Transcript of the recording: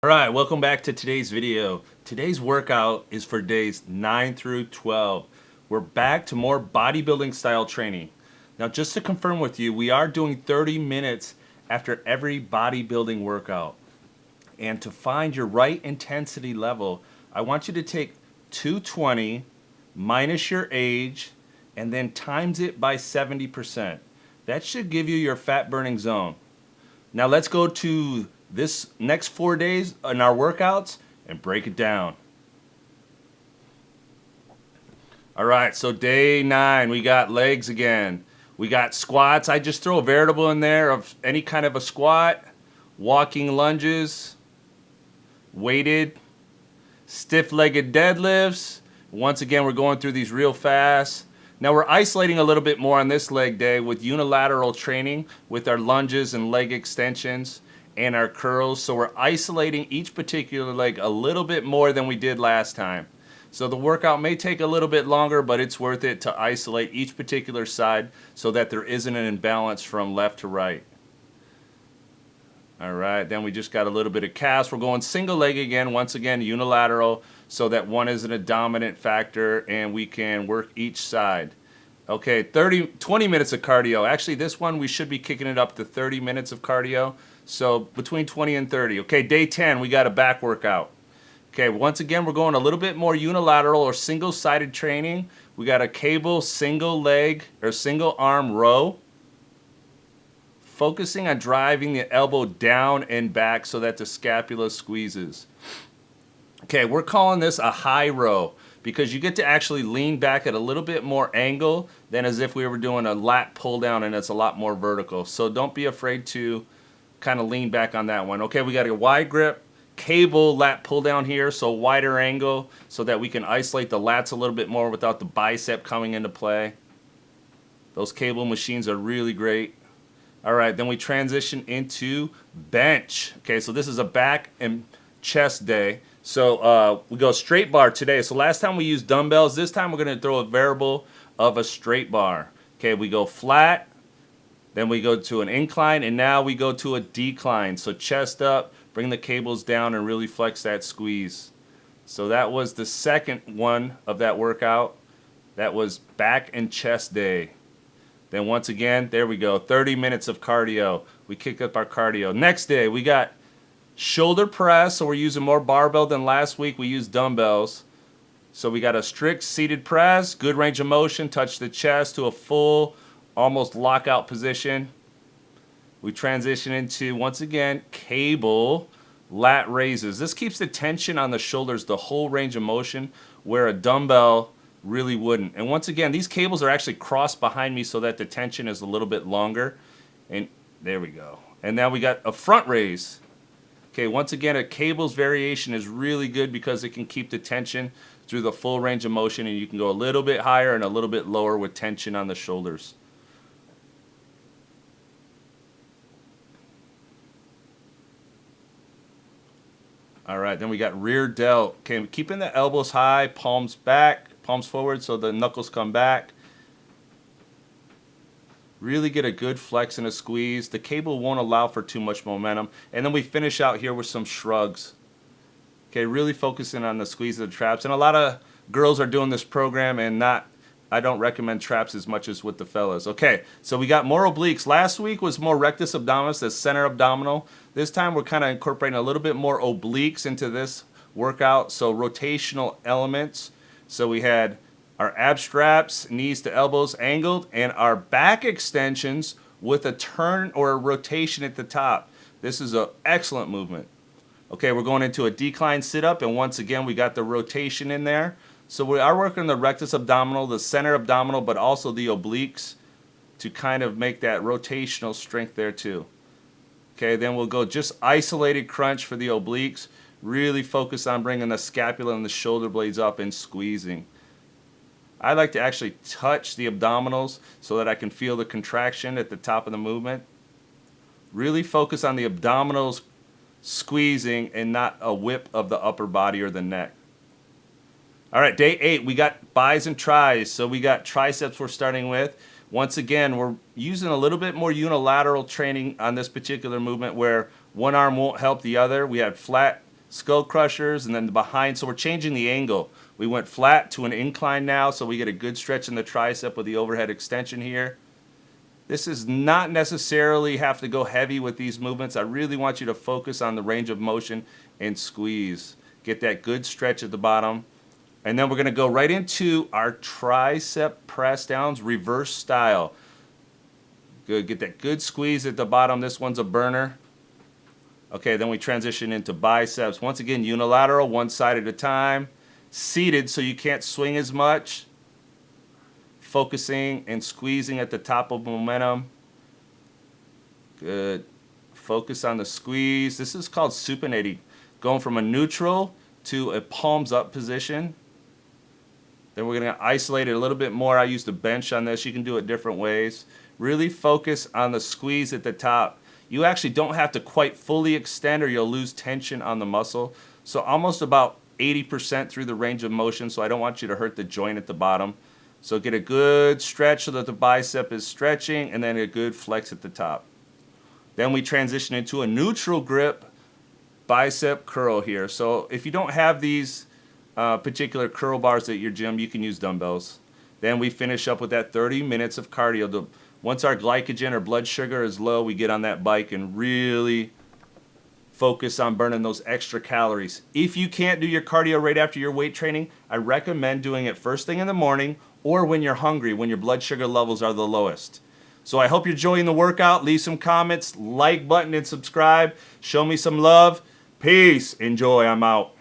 Alright, welcome back to today's video. Today's workout is for days 9 through 12. We're back to more bodybuilding style training. Now just to confirm with you, we are doing 30 minutes after every bodybuilding workout. And to find your right intensity level, I want you to take 220 minus your age and then times it by 70%. That should give you your fat burning zone. Now let's go to this next 4 days in our workouts and break it down. Alright, so day 9, we got legs again. We got squats. I just throw a variable in there of any kind of a squat, walking lunges, weighted, stiff-legged deadlifts. Once again, we're going through these real fast. Now we're isolating a little bit more on this leg day with unilateral training with our lunges and leg extensions and our curls. So we're isolating each particular leg a little bit more than we did last time. So the workout may take a little bit longer, but it's worth it to isolate each particular side so that there isn't an imbalance from left to right. Alright, then we just got a little bit of calves. We're going single leg again, once again unilateral, so that one isn't a dominant factor and we can work each side. Okay, 20 minutes of cardio. Actually, this one we should be kicking it up to 30 minutes of cardio. So between 20 and 30. Okay, day 10, we got a back workout. Okay, once again, we're going a little bit more unilateral or single-sided training. We got a cable single leg or single arm row, focusing on driving the elbow down and back so that the scapula squeezes. Okay, we're calling this a high row because you get to actually lean back at a little bit more angle than as if we were doing a lat pull down, and it's a lot more vertical. So don't be afraid to kind of lean back on that one. Okay, we got a wide grip cable lat pull down here, so wider angle so that we can isolate the lats a little bit more without the bicep coming into play. Those cable machines are really great. Alright, then we transition into bench. Okay, so this is a back and chest day. So we go straight bar today. So last time we used dumbbells. This time we're going to throw a variable of a straight bar. Okay, we go flat, then we go to an incline, and now we go to a decline. So chest up, bring the cables down, and really flex that squeeze. So that was the second one of that workout. That was back and chest day. Then once again, there we go, 30 minutes of cardio. We kick up our cardio. Next day, we got shoulder press, so we're using more barbell than last week. We used dumbbells. So we got a strict seated press, good range of motion, touch the chest to a full, almost lockout position. We transition into, once again, cable lat raises. This keeps the tension on the shoulders, the whole range of motion, where a dumbbell really wouldn't. And once again, these cables are actually crossed behind me so that the tension is a little bit longer. And there we go. And now we got a front raise. Okay, once again, a cables variation is really good because it can keep the tension through the full range of motion, and you can go a little bit higher and a little bit lower with tension on the shoulders. All right, then we got rear delt. Okay, keeping the elbows high, palms back, palms forward so the knuckles come back. Really get a good flex and a squeeze. The cable won't allow for too much momentum. And then we finish out here with some shrugs. Okay, really focusing on the squeeze of the traps. And a lot of girls are doing this program and I don't recommend traps as much as with the fellas. Okay, so we got more obliques. Last week was more rectus abdominis, the center abdominal. This time we're kind of incorporating a little bit more obliques into this workout. So rotational elements. So we had our ab straps, knees to elbows angled, and our back extensions with a turn or a rotation at the top. This is an excellent movement. Okay, we're going into a decline sit-up, and once again, we got the rotation in there. So we are working the rectus abdominal, the center abdominal, but also the obliques to kind of make that rotational strength there too. Okay, then we'll go just isolated crunch for the obliques. Really focus on bringing the scapula and the shoulder blades up and squeezing. I like to actually touch the abdominals so that I can feel the contraction at the top of the movement. Really focus on the abdominals squeezing and not a whip of the upper body or the neck. All right, day 8, we got bis and tris. So we got triceps we're starting with. Once again, we're using a little bit more unilateral training on this particular movement where one arm won't help the other. We had flat skull crushers, and then the behind. So we're changing the angle. We went flat to an incline now, so we get a good stretch in the tricep with the overhead extension here. This is not necessarily have to go heavy with these movements. I really want you to focus on the range of motion and squeeze. Get that good stretch at the bottom. And then we're going to go right into our tricep press downs, reverse style. Good. Get that good squeeze at the bottom. This one's a burner. Okay, then we transition into biceps. Once again, unilateral, one side at a time. Seated so you can't swing as much. Focusing and squeezing at the top of momentum. Good. Focus on the squeeze. This is called supinating. Going from a neutral to a palms up position. Then we're going to isolate it a little bit more. I used a bench on this. You can do it different ways. Really focus on the squeeze at the top. You actually don't have to quite fully extend or you'll lose tension on the muscle. So almost about 80% through the range of motion, so I don't want you to hurt the joint at the bottom. So get a good stretch so that the bicep is stretching, and then a good flex at the top. Then we transition into a neutral grip bicep curl here. So if you don't have these particular curl bars at your gym, you can use dumbbells. Then we finish up with that 30 minutes of cardio. Once our glycogen or blood sugar is low, we get on that bike and really focus on burning those extra calories. If you can't do your cardio right after your weight training, I recommend doing it first thing in the morning or when you're hungry, when your blood sugar levels are the lowest. So I hope you're enjoying the workout. Leave some comments, like button, and subscribe. Show me some love. Peace. Enjoy. I'm out.